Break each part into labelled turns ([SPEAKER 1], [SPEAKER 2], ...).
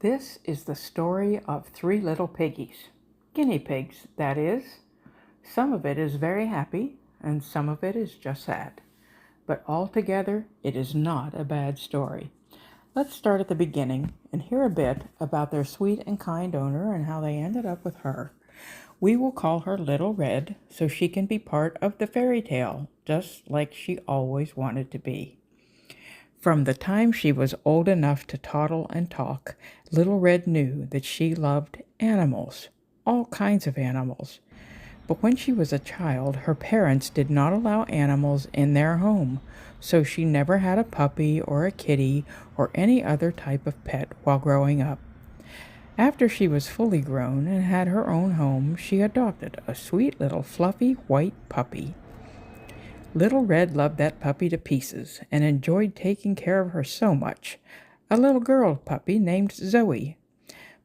[SPEAKER 1] This is the story of three little piggies. Guinea pigs, that is. Some of it is very happy, and some of it is just sad. But altogether, it is not a bad story. Let's start at the beginning and hear a bit about their sweet and kind owner and how they ended up with her. We will call her Little Red so she can be part of the fairy tale, just like she always wanted to be. From the time she was old enough to toddle and talk, Little Red knew that she loved animals, all kinds of animals. But when she was a child, her parents did not allow animals in their home, so she never had a puppy or a kitty or any other type of pet while growing up. After she was fully grown and had her own home, she adopted a sweet little fluffy white puppy. Little Red loved that puppy to pieces and enjoyed taking care of her so much. A little girl puppy named Zoe.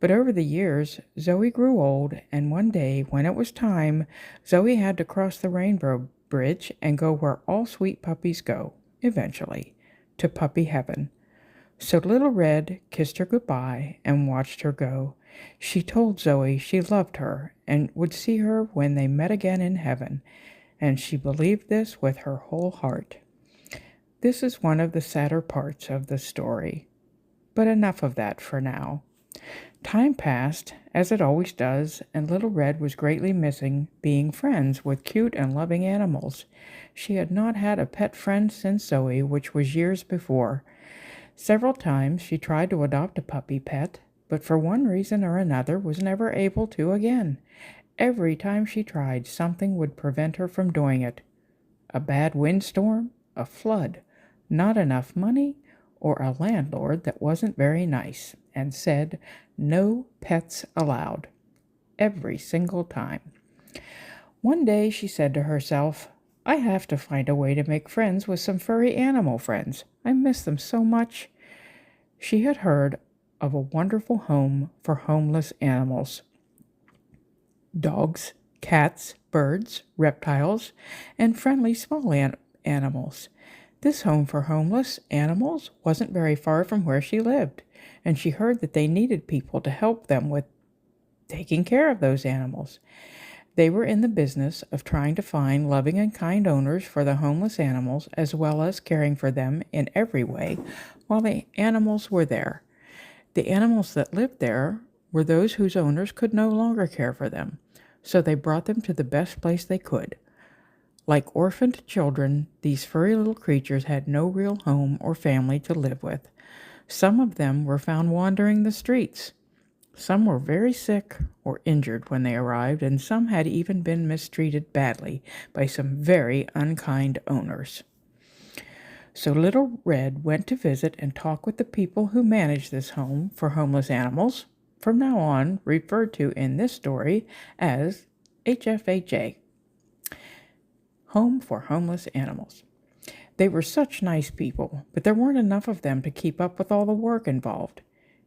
[SPEAKER 1] But over the years, Zoe grew old, and one day, when it was time, Zoe had to cross the rainbow bridge and go where all sweet puppies go, eventually, to puppy heaven. So Little Red kissed her goodbye and watched her go. She told Zoe she loved her and would see her when they met again in heaven, and she believed this with her whole heart. This is one of the sadder parts of the story, but enough of that for now. Time passed, as it always does, and Little Red was greatly missing being friends with cute and loving animals. She had not had a pet friend since Zoe, which was years before. Several times she tried to adopt a puppy pet, but for one reason or another was never able to again. Every time she tried, something would prevent her from doing it. A bad windstorm, a flood, not enough money, or a landlord that wasn't very nice and said, "No pets allowed," every single time. One day she said to herself, "I have to find a way to make friends with some furry animal friends. I miss them so much." She had heard of a wonderful home for homeless animals. Dogs, cats, birds, reptiles, and friendly small animals. This home for homeless animals wasn't very far from where she lived, and she heard that they needed people to help them with taking care of those animals. They were in the business of trying to find loving and kind owners for the homeless animals, as well as caring for them in every way while the animals were there. The animals that lived there were those whose owners could no longer care for them, so they brought them to the best place they could. Like orphaned children, these furry little creatures had no real home or family to live with. Some of them were found wandering the streets. Some were very sick or injured when they arrived, and some had even been mistreated badly by some very unkind owners. So Little Red went to visit and talk with the people who managed this home for homeless animals, from now on referred to in this story as HFHA, Home for Homeless Animals. They were such nice people, but there weren't enough of them to keep up with all the work involved.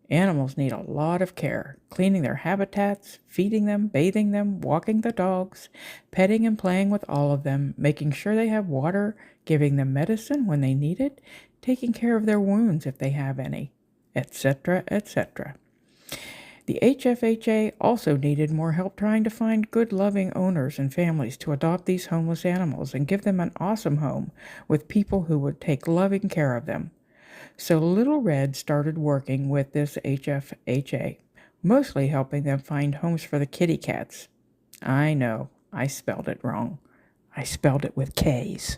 [SPEAKER 1] Animals need a lot of care, cleaning their habitats, feeding them, bathing them, walking the dogs, petting and playing with all of them, making sure they have water, giving them medicine when they need it, taking care of their wounds if they have any, etc., etc. The HFHA also needed more help trying to find good, loving owners and families to adopt these homeless animals and give them an awesome home with people who would take loving care of them. So Little Red started working with this HFHA, mostly helping them find homes for the kitty cats. I know, I spelled it wrong. I spelled it with K's.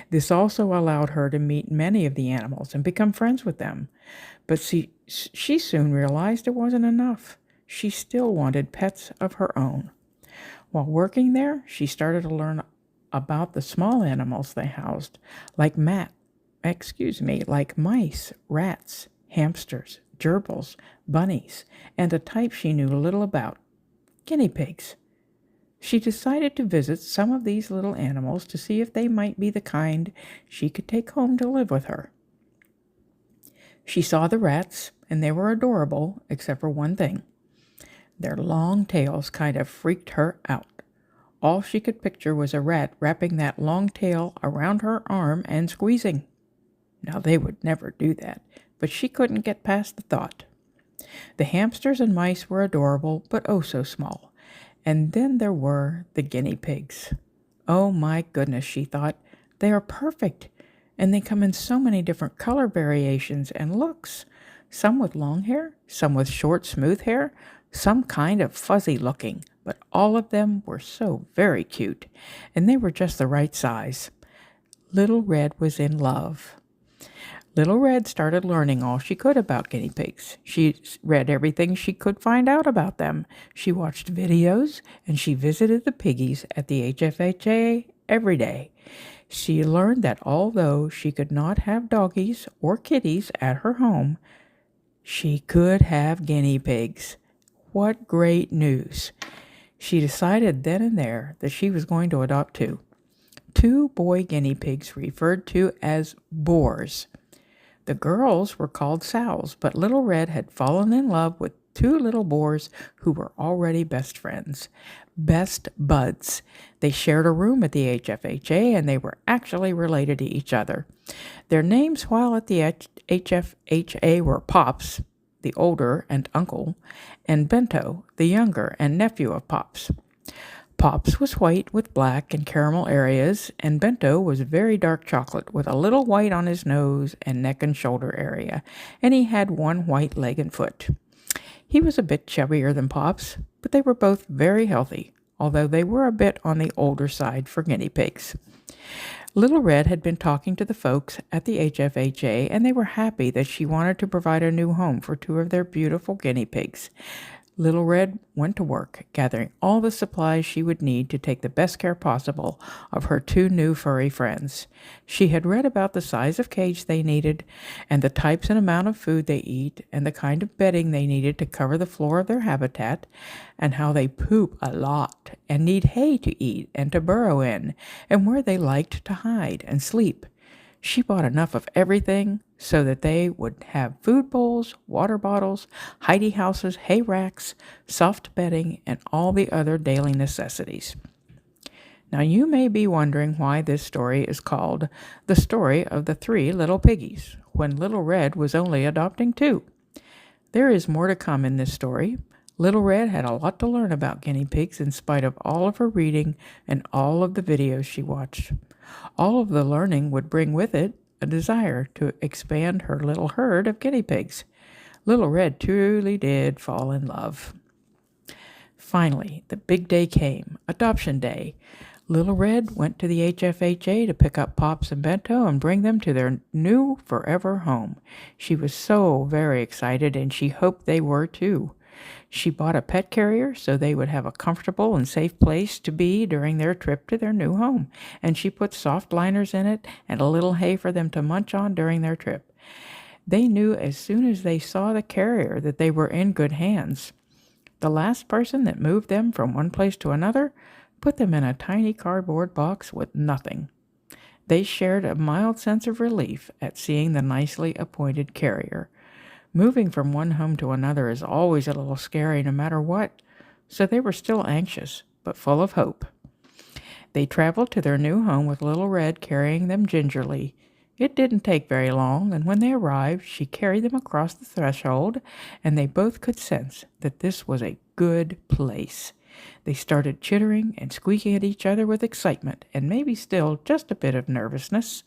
[SPEAKER 1] This also allowed her to meet many of the animals and become friends with them. But she soon realized it wasn't enough. She still wanted pets of her own. While working there, she started to learn about the small animals they housed, like like mice, rats, hamsters, gerbils, bunnies, and a type she knew little about, guinea pigs. She decided to visit some of these little animals to see if they might be the kind she could take home to live with her. She saw the rats, and they were adorable, except for one thing. Their long tails kind of freaked her out. All she could picture was a rat wrapping that long tail around her arm and squeezing. Now, they would never do that, but she couldn't get past the thought. The hamsters and mice were adorable, but oh so small. And then there were the guinea pigs. Oh my goodness, she thought. They are perfect. And they come in so many different color variations and looks. Some with long hair, some with short, smooth hair, some kind of fuzzy looking, but all of them were so very cute, and they were just the right size. Little Red was in love. Little Red started learning all she could about guinea pigs. She read everything she could find out about them. She watched videos, and she visited the Piggies at the HFHA every day. She learned that although she could not have doggies or kitties at her home, she could have guinea pigs. What great news! She decided then and there that she was going to adopt two boy guinea pigs referred to as boars. The girls were called sows, but Little Red had fallen in love with two little boars who were already best friends. Best buds. They shared a room at the HFHA, and they were actually related to each other. Their names while at the HFHA were Pops, the older and uncle, and Bento, the younger and nephew of Pops. Pops was white with black and caramel areas, and Bento was very dark chocolate with a little white on his nose and neck and shoulder area, and he had one white leg and foot. He was a bit chubbier than Pops, but they were both very healthy, although they were a bit on the older side for guinea pigs. Little Red had been talking to the folks at the HFHA, and they were happy that she wanted to provide a new home for two of their beautiful guinea pigs. Little Red went to work, gathering all the supplies she would need to take the best care possible of her two new furry friends. She had read about the size of cage they needed, and the types and amount of food they eat, and the kind of bedding they needed to cover the floor of their habitat, and how they poop a lot, and need hay to eat and to burrow in, and where they liked to hide and sleep. She bought enough of everything so that they would have food bowls, water bottles, hidey houses, hay racks, soft bedding, and all the other daily necessities. Now you may be wondering why this story is called The Story of the Three Little Piggies, when Little Red was only adopting two. There is more to come in this story. Little Red had a lot to learn about guinea pigs in spite of all of her reading and all of the videos she watched. All of the learning would bring with it a desire to expand her little herd of guinea pigs. Little Red truly did fall in love. Finally, the big day came, Adoption Day. Little Red went to the HFHA to pick up Pops and Bento and bring them to their new forever home. She was so very excited, and she hoped they were too. She bought a pet carrier so they would have a comfortable and safe place to be during their trip to their new home, and she put soft liners in it and a little hay for them to munch on during their trip. They knew as soon as they saw the carrier that they were in good hands. The last person that moved them from one place to another put them in a tiny cardboard box with nothing. They shared a mild sense of relief at seeing the nicely appointed carrier. Moving from one home to another is always a little scary no matter what, so they were still anxious, but full of hope. They traveled to their new home with Little Red carrying them gingerly. It didn't take very long, and when they arrived, she carried them across the threshold, and they both could sense that this was a good place. They started chittering and squeaking at each other with excitement, and maybe still just a bit of nervousness.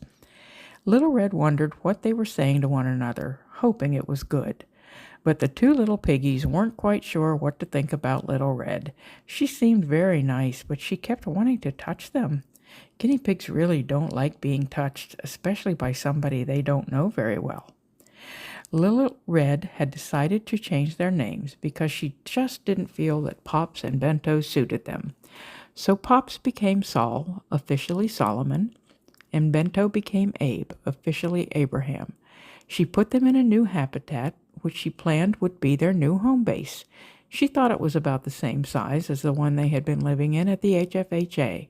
[SPEAKER 1] Little Red wondered what they were saying to one another, hoping it was good. But the two little piggies weren't quite sure what to think about Little Red. She seemed very nice, but she kept wanting to touch them. Guinea pigs really don't like being touched, especially by somebody they don't know very well. Little Red had decided to change their names because she just didn't feel that Pops and Bento suited them. So Pops became Saul, officially Solomon, and Bento became Abe, officially Abraham. She put them in a new habitat, which she planned would be their new home base. She thought it was about the same size as the one they had been living in at the HFHA.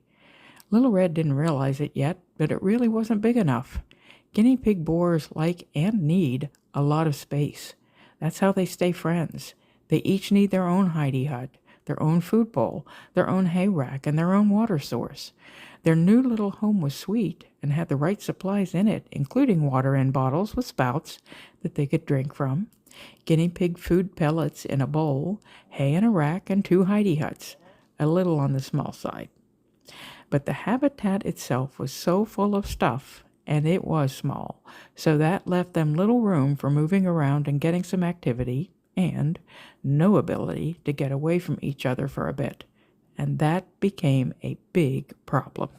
[SPEAKER 1] Little Red didn't realize it yet, but it really wasn't big enough. Guinea pig boars like and need a lot of space. That's how they stay friends. They each need their own hidey hut, their own food bowl, their own hay rack, and their own water source. Their new little home was sweet and had the right supplies in it, including water in bottles with spouts that they could drink from, guinea pig food pellets in a bowl, hay in a rack, and 2 hidey huts, a little on the small side. But the habitat itself was so full of stuff, and it was small, so that left them little room for moving around and getting some activity, and no ability to get away from each other for a bit. And that became a big problem.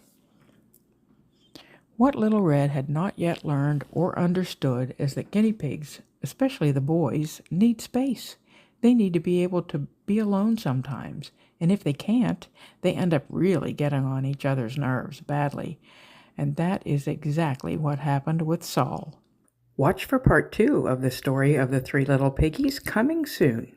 [SPEAKER 1] What Little Red had not yet learned or understood is that guinea pigs, especially the boys, need space. They need to be able to be alone sometimes, and if they can't, they end up really getting on each other's nerves badly. And that is exactly what happened with Saul. Watch for part 2 of the story of the 3 little piggies coming soon.